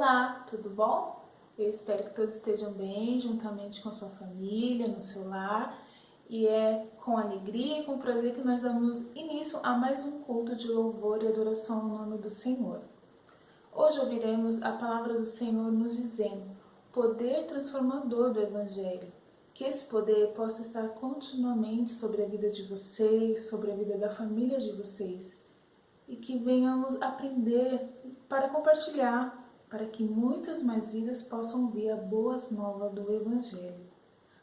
Olá, tudo bom? Eu espero que todos estejam bem, juntamente com sua família, no seu lar. E é com alegria e com prazer que nós damos início a mais um culto de louvor e adoração ao nome do Senhor. Hoje ouviremos a palavra do Senhor nos dizendo, poder transformador do Evangelho. Que esse poder possa estar continuamente sobre a vida de vocês, sobre a vida da família de vocês. E que venhamos aprender para compartilhar, para que muitas mais vidas possam ouvir a boas novas do Evangelho.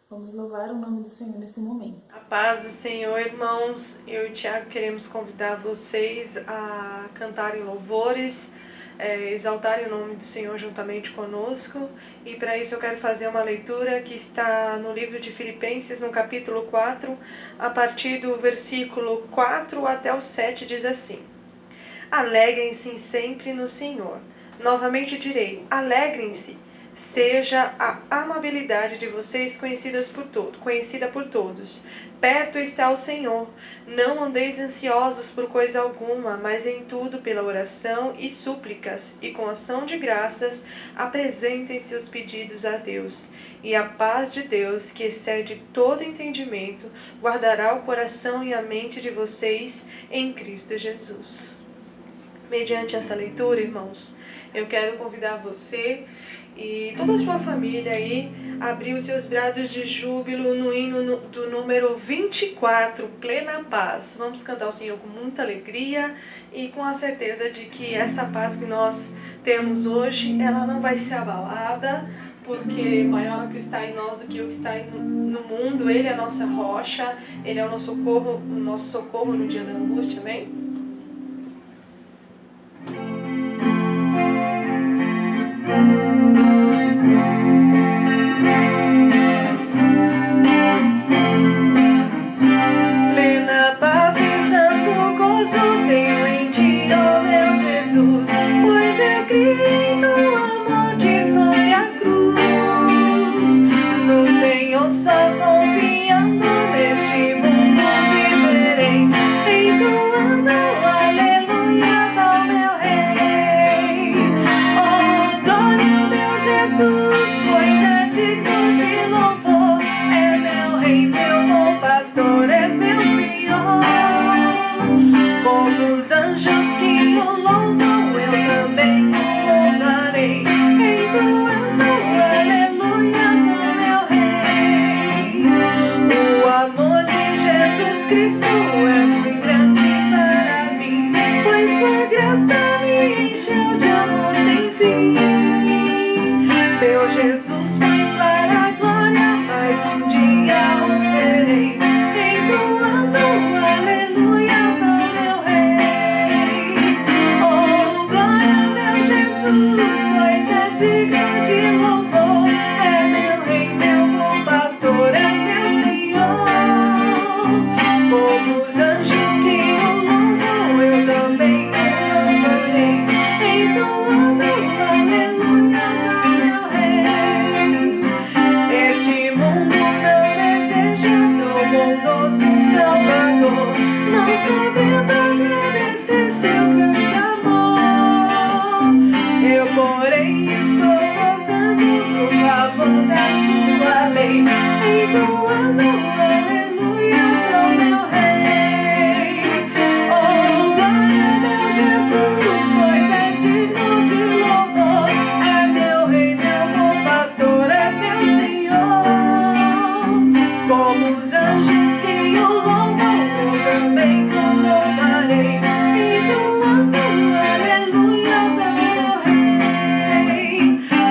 Vamos louvar o nome do Senhor nesse momento. A paz do Senhor, irmãos. Eu e o Tiago queremos convidar vocês a cantarem louvores, exaltarem o nome do Senhor juntamente conosco. E para isso eu quero fazer uma leitura que está no livro de Filipenses, no capítulo 4, a partir do versículo 4 até o 7, diz assim: Alegrem-se sempre no Senhor. Novamente direi, alegrem-se. Seja a amabilidade de vocês conhecida por todos. Perto está o Senhor. Não andeis ansiosos por coisa alguma, mas em tudo pela oração e súplicas, e com ação de graças, apresentem seus pedidos a Deus. E a paz de Deus, que excede todo entendimento, guardará o coração e a mente de vocês em Cristo Jesus. Mediante essa leitura, irmãos, eu quero convidar você e toda a sua família aí a abrir os seus brados de júbilo no hino do número 24, Plena Paz. Vamos cantar o Senhor com muita alegria e com a certeza de que essa paz que nós temos hoje, ela não vai ser abalada, porque maior é o que está em nós do que o que está no mundo. Ele é a nossa rocha, Ele é o nosso socorro no dia da angústia, amém?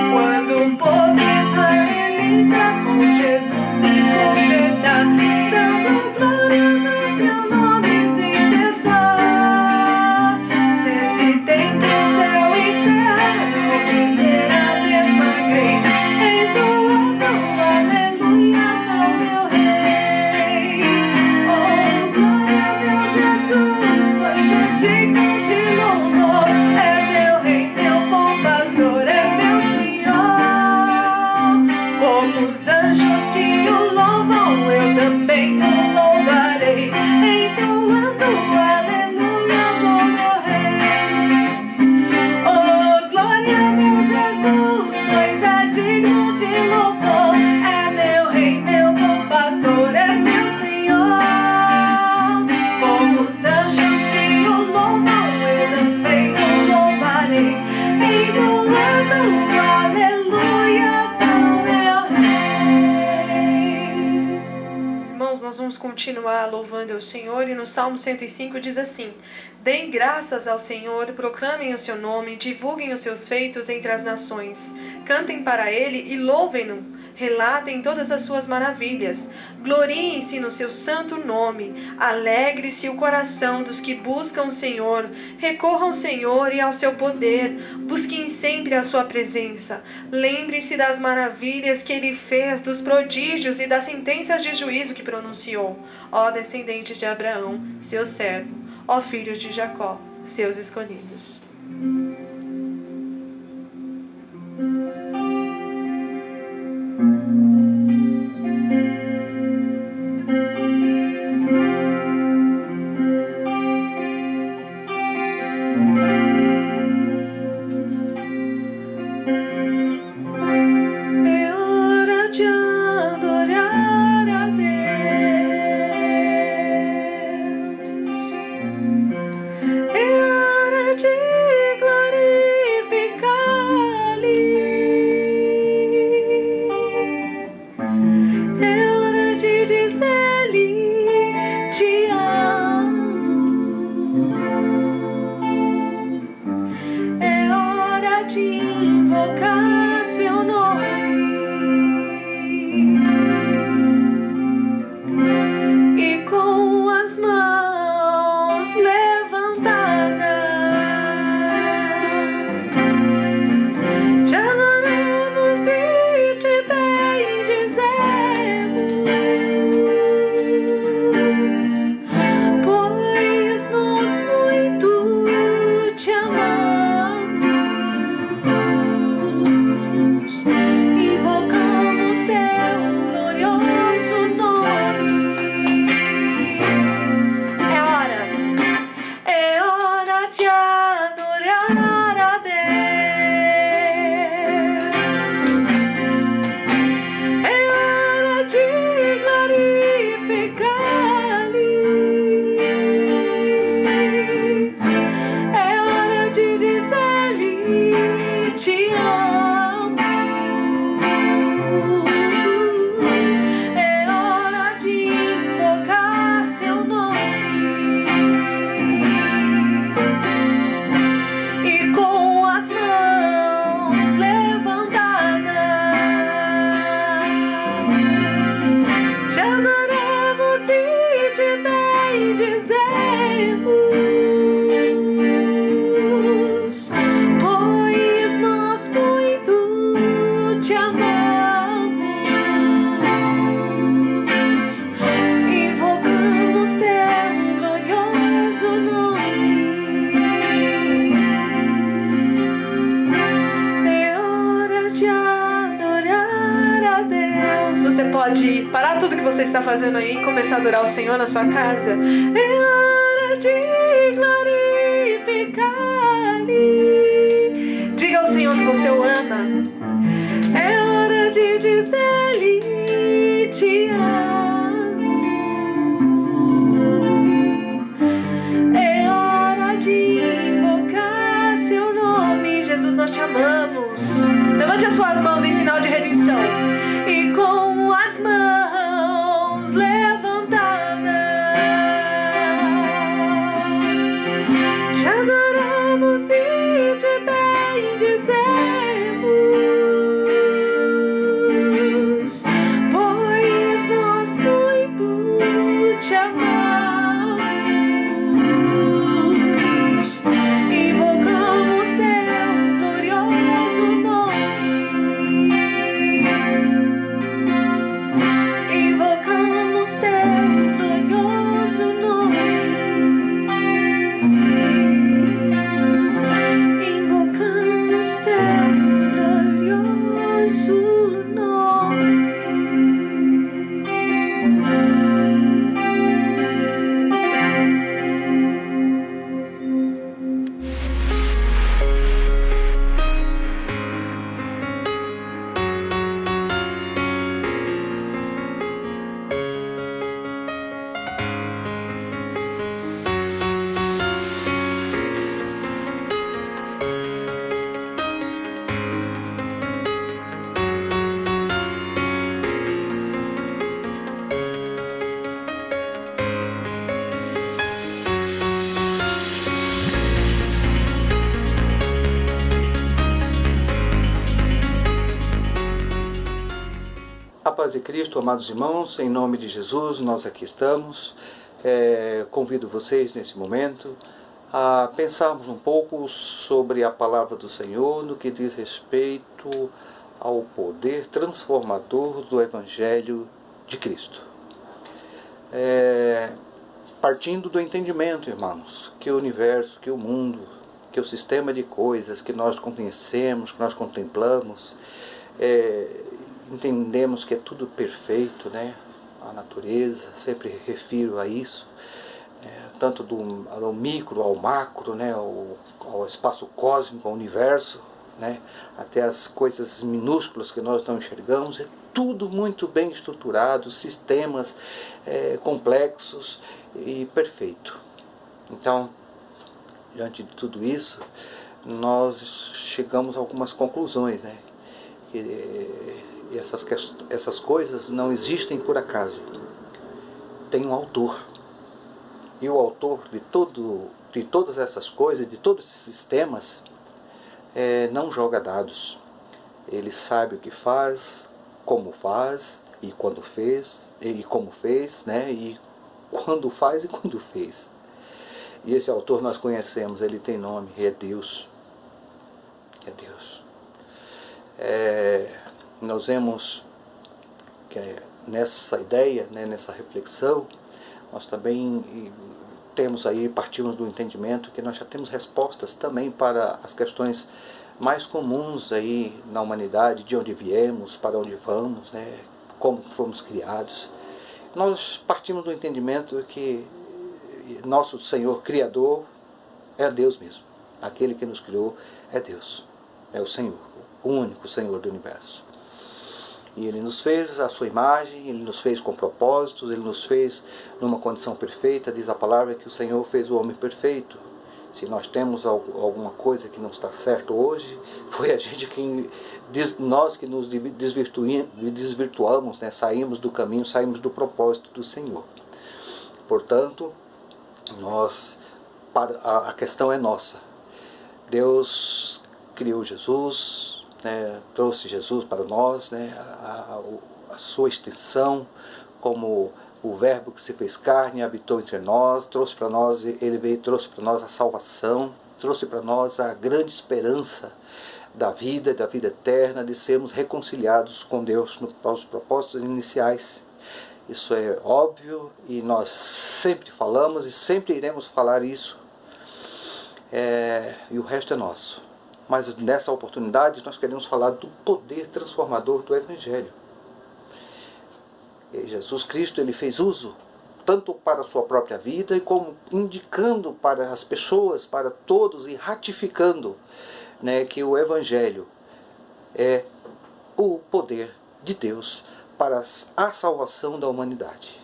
Quando o povo israelita com Jesus se concebeu, nós vamos continuar louvando ao Senhor, e no Salmo 105 diz assim: deem graças ao Senhor, proclamem o seu nome, divulguem os seus feitos entre as nações, cantem para ele e louvem-no, relatem todas as suas maravilhas, gloriem-se no seu santo nome, alegre-se o coração dos que buscam o Senhor, recorram ao Senhor e ao seu poder, busquem sempre a sua presença, lembrem-se das maravilhas que ele fez, dos prodígios e das sentenças de juízo que pronunciou, ó descendentes de Abraão, seu servo, ó filhos de Jacó, seus escolhidos. Pode parar tudo que você está fazendo aí e começar a adorar o Senhor na sua casa. É hora de glorificar-lhe. Diga ao Senhor que você o ama. É hora de dizer-lhe te amo. É hora de invocar seu nome. Jesus, nós te amamos. Levante as suas mãos em sinal de redenção. E com as mãos levantadas, te adoramos e te bendizemos. paz de Cristo, amados irmãos, em nome de Jesus, nós aqui estamos. Convido vocês nesse momento a pensarmos um pouco sobre a palavra do Senhor no que diz respeito ao poder transformador do Evangelho de Cristo. Partindo do entendimento, irmãos, que o universo, que o mundo, que o sistema de coisas que nós conhecemos, que nós contemplamos, entendemos que é tudo perfeito, né? A natureza, sempre refiro a isso, tanto ao micro, ao macro, né? Ao espaço cósmico, ao universo, né? Até as coisas minúsculas que nós não enxergamos, é tudo muito bem estruturado, sistemas complexos e perfeito. Então, diante de tudo isso, nós chegamos a algumas conclusões, né? Que essas coisas não existem por acaso. Tem um autor. E o autor de todas essas coisas, de todos esses sistemas, não joga dados. Ele sabe o que faz e quando fez, e como fez, né? E quando faz e quando fez. E esse autor nós conhecemos, ele tem nome, é Deus. É Deus. Nós vemos que nessa ideia, né, nessa reflexão, nós também partimos do entendimento que nós já temos respostas também para as questões mais comuns aí na humanidade, de onde viemos, para onde vamos, né, como fomos criados. Nós partimos do entendimento que nosso Senhor Criador é Deus mesmo. Aquele que nos criou é Deus, é o Senhor, o único Senhor do universo. E Ele nos fez à sua imagem, Ele nos fez com propósitos, Ele nos fez numa condição perfeita. Diz a palavra que o Senhor fez o homem perfeito. Se nós temos alguma coisa que não está certo hoje, foi nós que nos desvirtuamos, né? Saímos do caminho, saímos do propósito do Senhor. Portanto, a questão é nossa. Deus criou Jesus, né, trouxe Jesus para nós, né, a sua extensão como o verbo que se fez carne, habitou entre nós, trouxe para nós a salvação, trouxe para nós a grande esperança da vida eterna, de sermos reconciliados com Deus aos propósitos iniciais. Isso é óbvio e nós sempre falamos e sempre iremos falar isso, e o resto é nosso. Mas nessa oportunidade nós queremos falar do poder transformador do Evangelho. E Jesus Cristo, ele fez uso tanto para a sua própria vida e como indicando para as pessoas, para todos, e ratificando, né, que o Evangelho é o poder de Deus para a salvação da humanidade.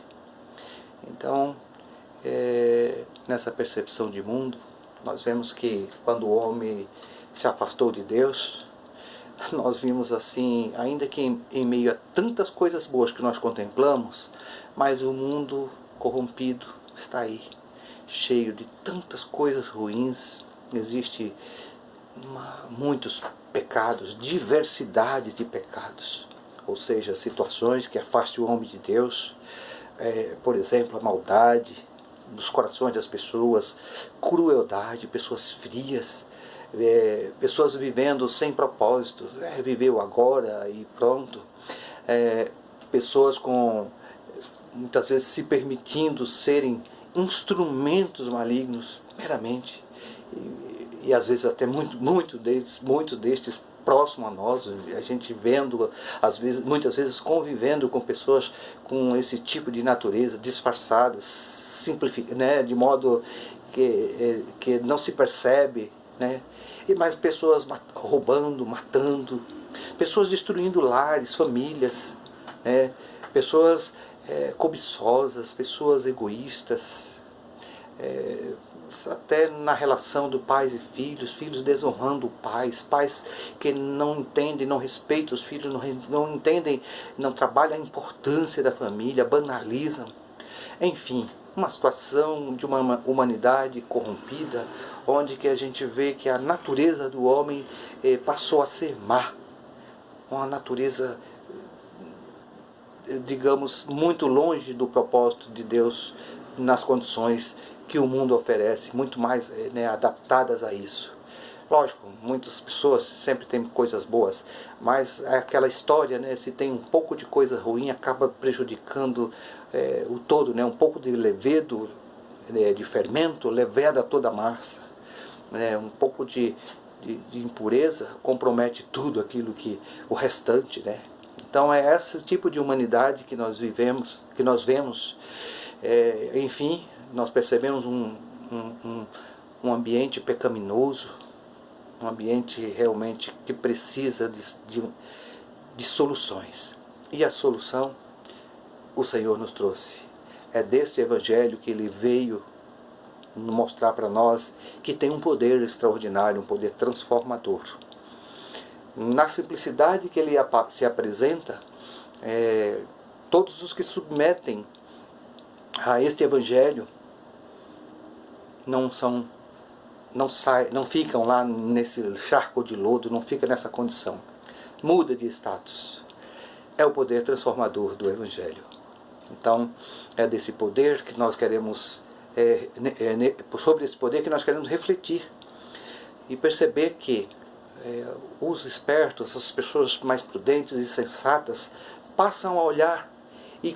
Então, nessa percepção de mundo, nós vemos que quando o homem se afastou de Deus, nós vimos assim, ainda que em meio a tantas coisas boas que nós contemplamos, mas o mundo corrompido está aí, cheio de tantas coisas ruins. Existe muitos pecados, diversidades de pecados, ou seja, situações que afastam o homem de Deus, por exemplo, a maldade dos corações das pessoas, crueldade, pessoas frias, pessoas vivendo sem propósito, viveu agora e pronto, pessoas muitas vezes se permitindo serem instrumentos malignos meramente, e às vezes até muitos destes próximo a nós, a gente vendo, muitas vezes convivendo com pessoas com esse tipo de natureza disfarçadas, né, de modo que não se percebe, né? E mais pessoas roubando, matando, pessoas destruindo lares, famílias, né? Pessoas cobiçosas, pessoas egoístas, até na relação do pais e filhos desonrando pais que não entendem, não respeitam os filhos, não entendem, não trabalham a importância da família, banalizam. Enfim, uma situação de uma humanidade corrompida, onde que a gente vê que a natureza do homem passou a ser má, uma natureza digamos, muito longe do propósito de Deus nas condições que o mundo oferece, muito mais, né, adaptadas a isso. Lógico, muitas pessoas sempre têm coisas boas, mas é aquela história, né, se tem um pouco de coisa ruim, acaba prejudicando o todo, né, um pouco de levedo, de fermento, leveda toda a massa, né, um pouco de impureza compromete tudo aquilo que o restante, né. Então é esse tipo de humanidade que nós vivemos, que nós vemos, enfim, nós percebemos um ambiente pecaminoso, um ambiente realmente que precisa de soluções. E a solução o Senhor nos trouxe. É deste Evangelho que Ele veio mostrar para nós que tem um poder extraordinário, um poder transformador. Na simplicidade que Ele se apresenta, todos os que submetem a este Evangelho não ficam lá nesse charco de lodo, não ficam nessa condição. Muda de status. É o poder transformador do Evangelho. Então, é desse poder que nós queremos, sobre esse poder que nós queremos refletir e perceber que os espertos, as pessoas mais prudentes e sensatas, passam a olhar e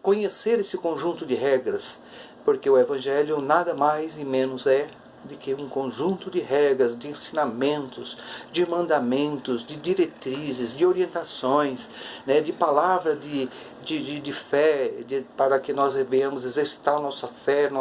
conhecer esse conjunto de regras, porque o Evangelho nada mais e menos é de que um conjunto de regras, de ensinamentos, de mandamentos, de diretrizes, de orientações, né, de palavra de fé, para que nós venhamos exercitar nossa fé,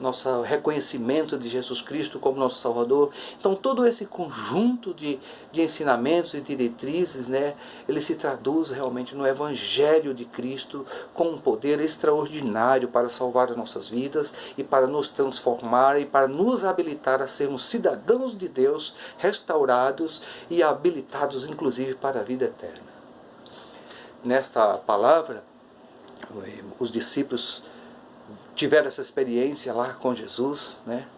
nosso reconhecimento de Jesus Cristo como nosso Salvador. Então todo esse conjunto de ensinamentos e diretrizes, né, ele se traduz realmente no Evangelho de Cristo com um poder extraordinário para salvar as nossas vidas e para nos transformar e para nos habilitar a sermos cidadãos de Deus, restaurados e habilitados inclusive para a vida eterna. Nesta palavra, os discípulos tiveram essa experiência lá com Jesus, né?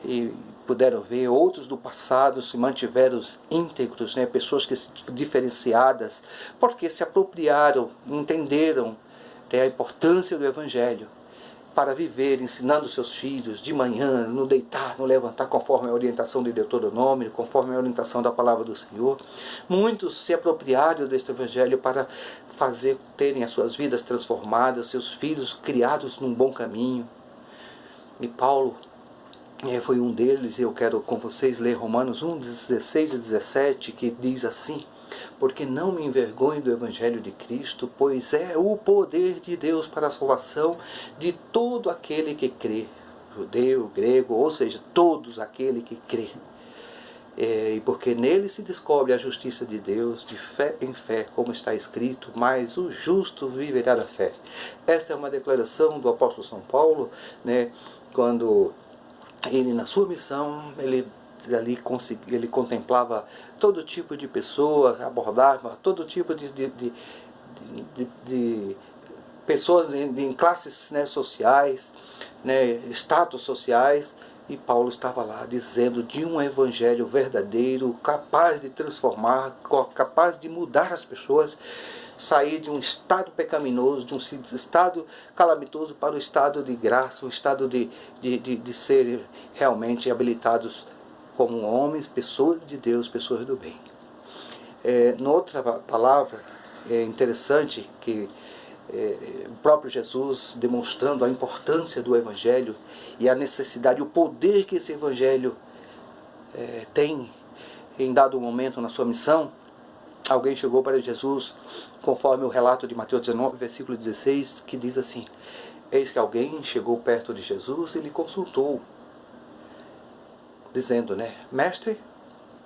E puderam ver outros do passado se mantiveram íntegros, né? Pessoas que se diferenciadas, porque se apropriaram, entenderam, né, a importância do Evangelho para viver ensinando seus filhos de manhã, no deitar, no levantar, conforme a orientação de Deuteronômio, conforme a orientação da palavra do Senhor. Muitos se apropriaram deste Evangelho para terem as suas vidas transformadas, seus filhos criados num bom caminho. E Paulo foi um deles. Eu quero com vocês ler Romanos 1, 16 e 17, que diz assim: porque não me envergonho do Evangelho de Cristo, pois é o poder de Deus para a salvação de todo aquele que crê, judeu, grego, ou seja, todos aquele que crê. E porque nele se descobre a justiça de Deus, de fé em fé, como está escrito, mas o justo viverá da fé. Esta é uma declaração do apóstolo São Paulo, né, quando ele, na sua missão, ele contemplava todo tipo de pessoas, abordava todo tipo de pessoas em classes, né, sociais, né, status sociais, e Paulo estava lá dizendo de um evangelho verdadeiro, capaz de transformar, capaz de mudar as pessoas, sair de um estado pecaminoso, de um estado calamitoso para o estado de graça, o estado de ser realmente habilitados como homens, pessoas de Deus, pessoas do bem. Noutra palavra, é interessante que o próprio Jesus, demonstrando a importância do Evangelho e a necessidade, o poder que esse Evangelho tem em dado momento na sua missão, alguém chegou para Jesus, conforme o relato de Mateus 19, versículo 16, que diz assim: eis que alguém chegou perto de Jesus e lhe consultou, dizendo, né, mestre,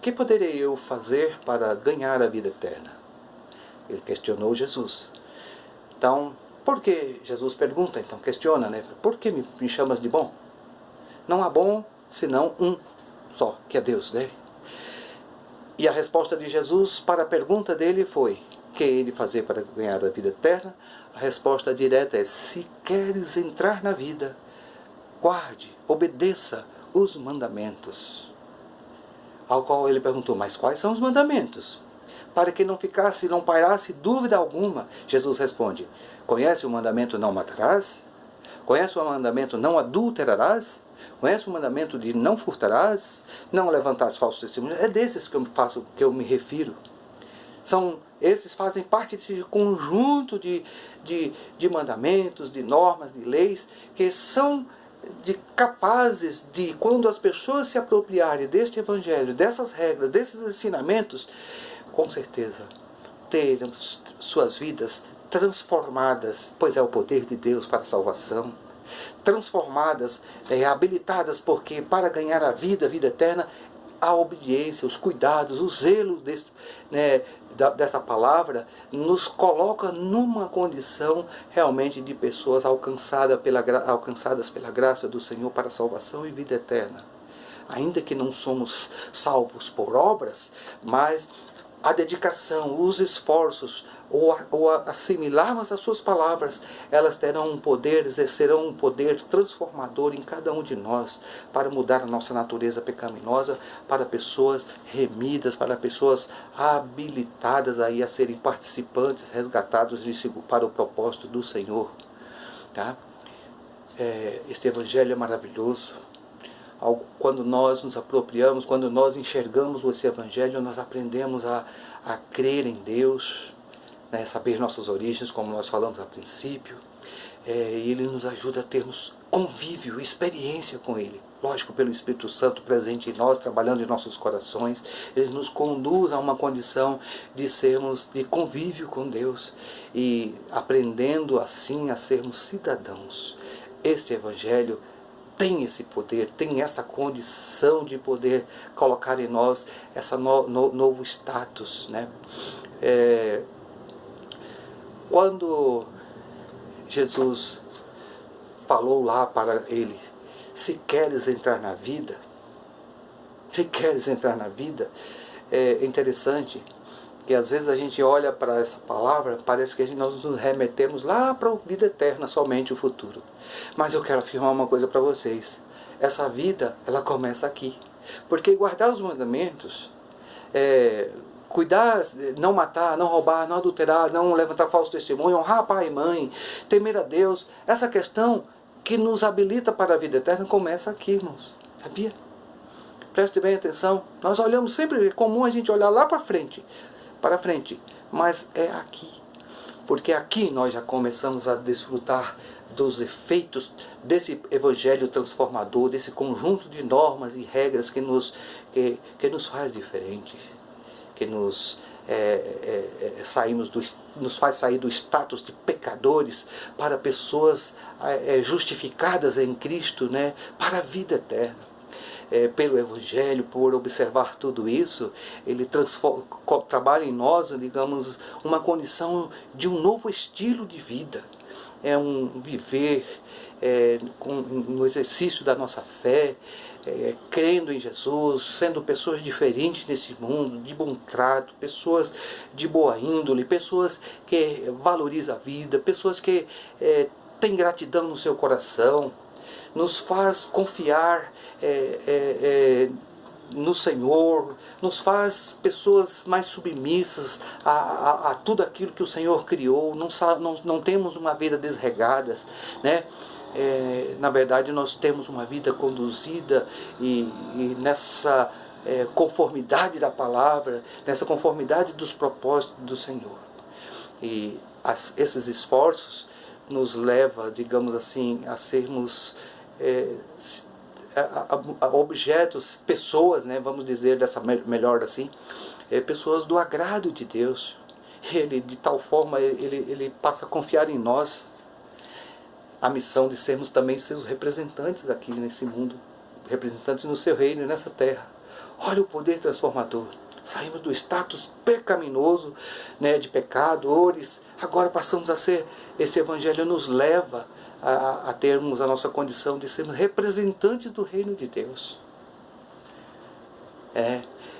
que poderei eu fazer para ganhar a vida eterna? Ele questionou Jesus. Então, por que Jesus pergunta, então questiona, né? Por que me chamas de bom? Não há bom senão um só, que é Deus, né? E a resposta de Jesus para a pergunta dele foi: que ele fazer para ganhar a vida eterna? A resposta direta é: se queres entrar na vida, guarde, obedeça os mandamentos. Ao qual ele perguntou: mas quais são os mandamentos? para que não ficasse, não pairasse dúvida alguma. Jesus responde: conhece o mandamento não matarás? Conhece o mandamento não adulterarás? Conhece o mandamento de não furtarás? Não levantarás falsos testemunhos? É desses que eu me refiro. Esses fazem parte desse conjunto de mandamentos, de normas, de leis, que são capazes de, quando as pessoas se apropriarem deste evangelho, dessas regras, desses ensinamentos, com certeza terem suas vidas transformadas, pois é o poder de Deus para a salvação, transformadas, habilitadas, porque para ganhar a vida eterna, a obediência, os cuidados, o zelo dessa palavra nos coloca numa condição realmente de pessoas alcançadas pela graça do Senhor para a salvação e vida eterna. Ainda que não somos salvos por obras, mas a dedicação, os esforços, ou assimilarmos as suas palavras, elas terão um poder, exercerão um poder transformador em cada um de nós, para mudar a nossa natureza pecaminosa, para pessoas remidas, para pessoas habilitadas aí a serem participantes, resgatados para o propósito do Senhor. Tá? Este evangelho é maravilhoso. Quando nós nos apropriamos, quando nós enxergamos esse evangelho, nós aprendemos a crer em Deus, saber nossas origens, como nós falamos a princípio. Ele nos ajuda a termos convívio, experiência com Ele. Lógico, pelo Espírito Santo presente em nós, trabalhando em nossos corações. Ele nos conduz a uma condição de sermos de convívio com Deus e aprendendo assim a sermos cidadãos. Este evangelho tem esse poder, tem essa condição de poder colocar em nós esse novo status, né? Quando Jesus falou lá para ele: se queres entrar na vida, é interessante que às vezes a gente olha para essa palavra, parece que nós nos remetemos lá para a vida eterna, somente o futuro. Mas eu quero afirmar uma coisa para vocês: essa vida, ela começa aqui. Porque guardar os mandamentos, cuidar, não matar, não roubar, não adulterar, não levantar falso testemunho, honrar pai e mãe, temer a Deus, essa questão que nos habilita para a vida eterna começa aqui, irmãos. Sabia? Preste bem atenção. Nós olhamos sempre, é comum a gente olhar lá para frente, mas é aqui. Porque aqui nós já começamos a desfrutar dos efeitos desse evangelho transformador, desse conjunto de normas e regras que nos faz diferentes, que nos faz sair do status de pecadores para pessoas justificadas em Cristo, né, para a vida eterna. Pelo Evangelho, por observar tudo isso, ele trabalha em nós, digamos, uma condição de um novo estilo de vida. É um viver no exercício da nossa fé, crendo em Jesus, sendo pessoas diferentes nesse mundo, de bom trato, pessoas de boa índole, pessoas que valorizam a vida, pessoas que têm gratidão no seu coração, nos faz confiar no Senhor, nos faz pessoas mais submissas a tudo aquilo que o Senhor criou. Não temos uma vida desregada, né? Na verdade, nós temos uma vida conduzida e nessa conformidade da palavra, nessa conformidade dos propósitos do Senhor. E esses esforços nos levam, digamos assim, a sermos objetos, pessoas, né, vamos dizer melhor assim, pessoas do agrado de Deus. Ele, de tal forma, ele passa a confiar em nós a missão de sermos também seus representantes aqui nesse mundo, representantes no seu reino e nessa terra. Olha o poder transformador. Saímos do status pecaminoso, né, de pecadores, agora passamos a ser, esse evangelho nos leva a termos a nossa condição de sermos representantes do reino de Deus.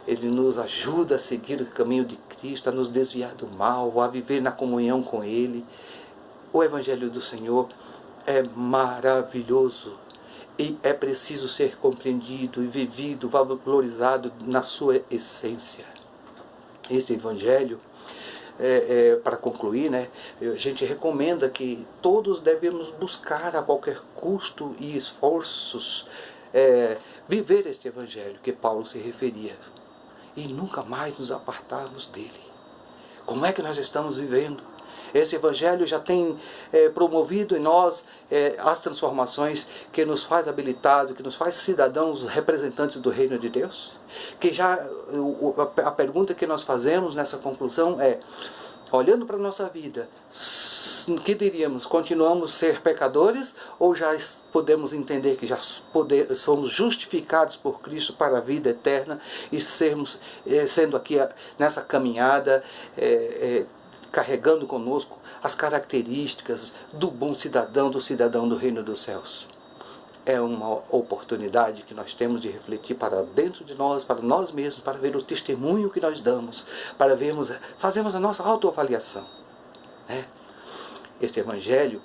Ele nos ajuda a seguir o caminho de Cristo, a nos desviar do mal, a viver na comunhão com Ele. O evangelho do Senhor é maravilhoso e é preciso ser compreendido e vivido, valorizado na sua essência. esse evangelho, para concluir, né, a gente recomenda que todos devemos buscar a qualquer custo e esforços viver este evangelho que Paulo se referia e nunca mais nos apartarmos dele. Como é que nós estamos vivendo? Esse evangelho já tem promovido em nós as transformações que nos faz habilitados, que nos faz cidadãos representantes do reino de Deus? Que já a pergunta que nós fazemos nessa conclusão é, olhando para a nossa vida, que diríamos? Continuamos a ser pecadores ou já podemos entender que já somos justificados por Cristo para a vida eterna e sendo aqui nessa caminhada carregando conosco as características do bom cidadão, do cidadão do reino dos céus? É uma oportunidade que nós temos de refletir para dentro de nós, para nós mesmos, para ver o testemunho que nós damos, para fazermos a nossa autoavaliação, né? Este evangelho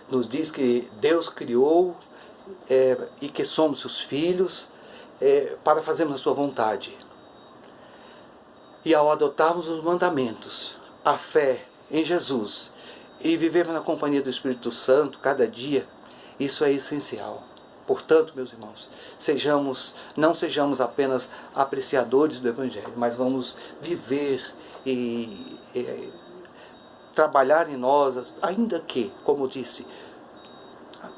nos diz que Deus criou e que somos seus filhos para fazermos a sua vontade. E ao adotarmos os mandamentos, a fé em Jesus e vivermos na companhia do Espírito Santo cada dia, isso é essencial. Portanto, meus irmãos, não sejamos apenas apreciadores do evangelho, mas vamos viver e trabalhar em nós, ainda que, como eu disse,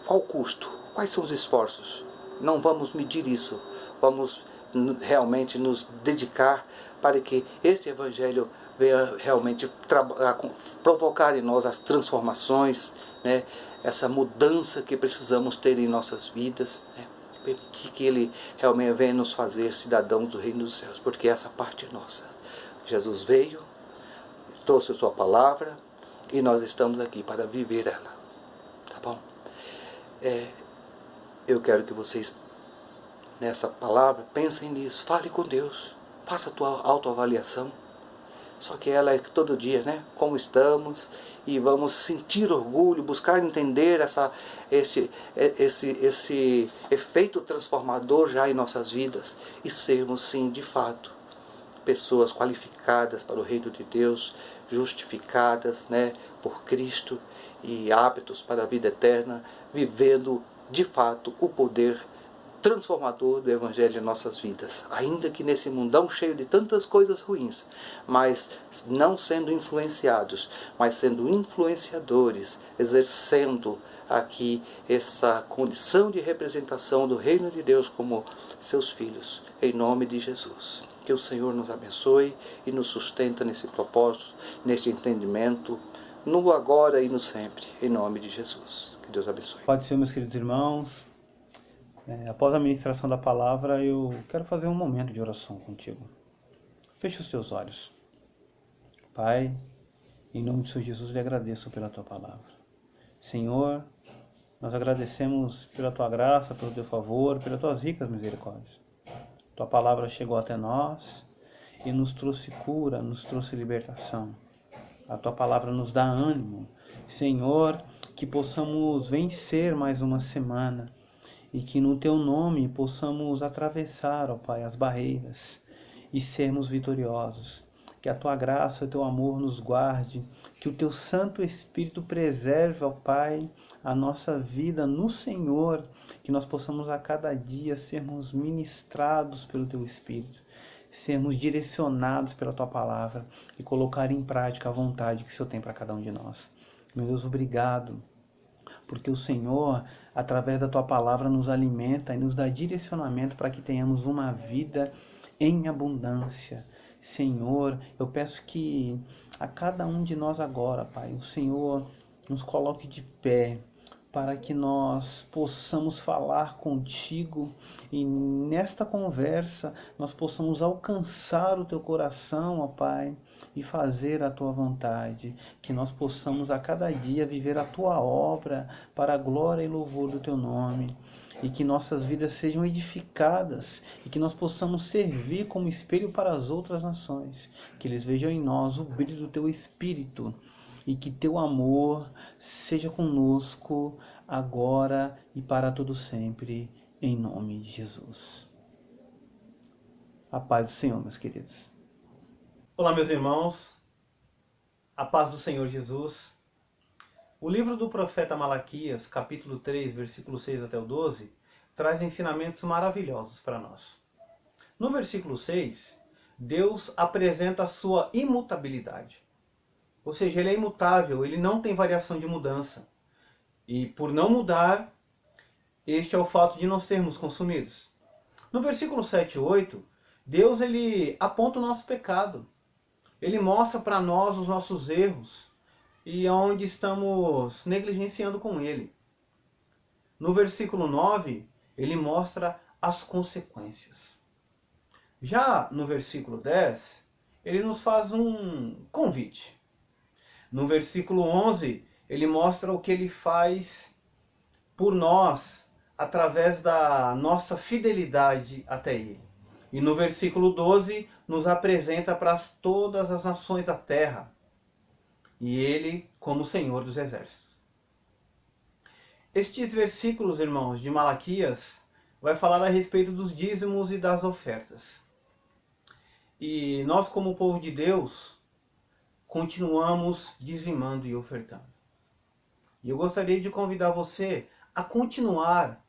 qual o custo? Quais são os esforços? Não vamos medir isso, vamos realmente nos dedicar para que este evangelho venha realmente provocar em nós as transformações, né? Essa mudança que precisamos ter em nossas vidas, né? Permitir que ele realmente venha nos fazer cidadãos do reino dos céus, porque essa parte é nossa. Jesus veio, trouxe a sua palavra e nós estamos aqui para viver ela, tá bom? Eu quero que vocês, nessa palavra, pensem nisso, fale com Deus, faça a tua autoavaliação. Só que ela é todo dia, né? Como estamos, e vamos sentir orgulho, buscar entender esse efeito transformador já em nossas vidas e sermos, sim, de fato, pessoas qualificadas para o reino de Deus, justificadas, né, por Cristo e aptos para a vida eterna, vivendo de fato o poder transformador do Evangelho em nossas vidas, ainda que nesse mundão cheio de tantas coisas ruins, mas não sendo influenciados, mas sendo influenciadores, exercendo aqui essa condição de representação do reino de Deus como seus filhos, em nome de Jesus. Que o Senhor nos abençoe e nos sustenta nesse propósito, neste entendimento, no agora e no sempre, em nome de Jesus. Que Deus abençoe. Pode ser, meus queridos irmãos. Após a ministração da palavra, eu quero fazer um momento de oração contigo. Feche os teus olhos. Pai, em nome de Senhor Jesus, lhe agradeço pela tua palavra. Senhor, nós agradecemos pela tua graça, pelo teu favor, pelas tuas ricas misericórdias. Tua palavra chegou até nós e nos trouxe cura, nos trouxe libertação. A tua palavra nos dá ânimo. Senhor, que possamos vencer mais uma semana e que no teu nome possamos atravessar, ó Pai, as barreiras e sermos vitoriosos. Que a tua graça e o teu amor nos guarde, que o teu Santo Espírito preserve, ó Pai, a nossa vida no Senhor, que nós possamos a cada dia sermos ministrados pelo teu Espírito, sermos direcionados pela tua palavra e colocar em prática a vontade que o Senhor tem para cada um de nós. Meu Deus, obrigado, porque o Senhor, através da tua palavra, nos alimenta e nos dá direcionamento para que tenhamos uma vida em abundância. Senhor, eu peço que a cada um de nós agora, Pai, o Senhor nos coloque de pé, para que nós possamos falar contigo e nesta conversa nós possamos alcançar o teu coração, ó Pai, e fazer a tua vontade, que nós possamos a cada dia viver a tua obra para a glória e louvor do teu nome, e que nossas vidas sejam edificadas e que nós possamos servir como espelho para as outras nações, que eles vejam em nós o brilho do teu Espírito, e que teu amor seja conosco agora e para todo sempre, em nome de Jesus. A paz do Senhor, meus queridos. Olá, meus irmãos, a paz do Senhor Jesus. O livro do profeta Malaquias, capítulo 3, versículo 6 até o 12, traz ensinamentos maravilhosos para nós. No versículo 6, Deus apresenta a sua imutabilidade. Ou seja, ele é imutável, ele não tem variação de mudança. E por não mudar, este é o fato de não sermos consumidos. No versículo 7 e 8, Deus ele aponta o nosso pecado. Ele mostra para nós os nossos erros e onde estamos negligenciando com ele. No versículo 9, ele mostra as consequências. Já no versículo 10, ele nos faz um convite. No versículo 11, ele mostra o que ele faz por nós através da nossa fidelidade até ele. E no versículo 12, nos apresenta para todas as nações da terra. E ele como Senhor dos Exércitos. Estes versículos, irmãos, de Malaquias, vai falar a respeito dos dízimos e das ofertas. E nós, como povo de Deus, continuamos dizimando e ofertando. E eu gostaria de convidar você a continuar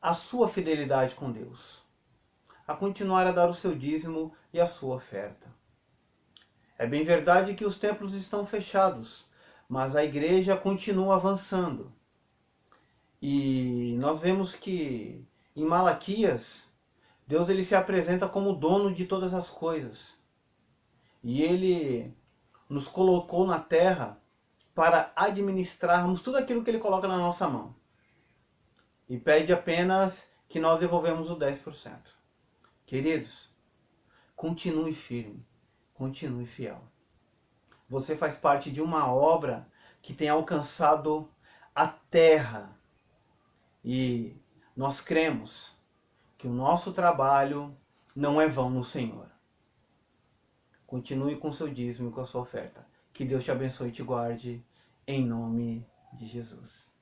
a sua fidelidade com Deus. A continuar a dar o seu dízimo e a sua oferta. É bem verdade que os templos estão fechados, mas a igreja continua avançando. E nós vemos que em Malaquias, Deus ele se apresenta como dono de todas as coisas. E ele nos colocou na terra para administrarmos tudo aquilo que ele coloca na nossa mão. E pede apenas que nós devolvemos o 10%. Queridos, continue firme, continue fiel. Você faz parte de uma obra que tem alcançado a terra. E nós cremos que o nosso trabalho não é vão no Senhor. Continue com seu dízimo e com a sua oferta. Que Deus te abençoe e te guarde, em nome de Jesus.